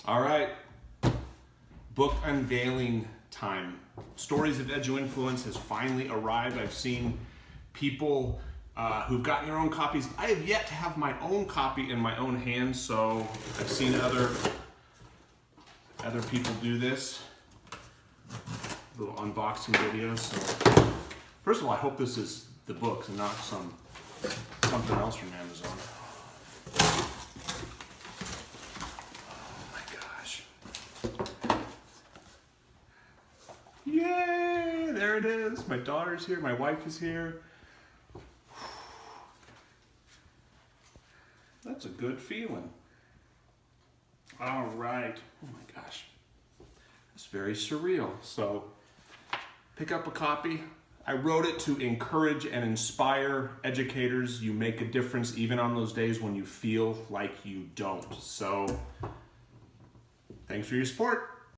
All right, book unveiling time. Stories of EduInfluence has finally arrived. I've seen people who've gotten their own copies. I have yet to have my own copy in my own hands, so I've seen other people do this. Little unboxing videos. So, first of all, I hope this is the books and not something else from Amazon. Yay! There it is. My daughter's here. My wife is here. That's a good feeling. All right. Oh my gosh. It's very surreal. So, pick up a copy. I wrote it to encourage and inspire educators. You make a difference even on those days when you feel like you don't. So, thanks for your support.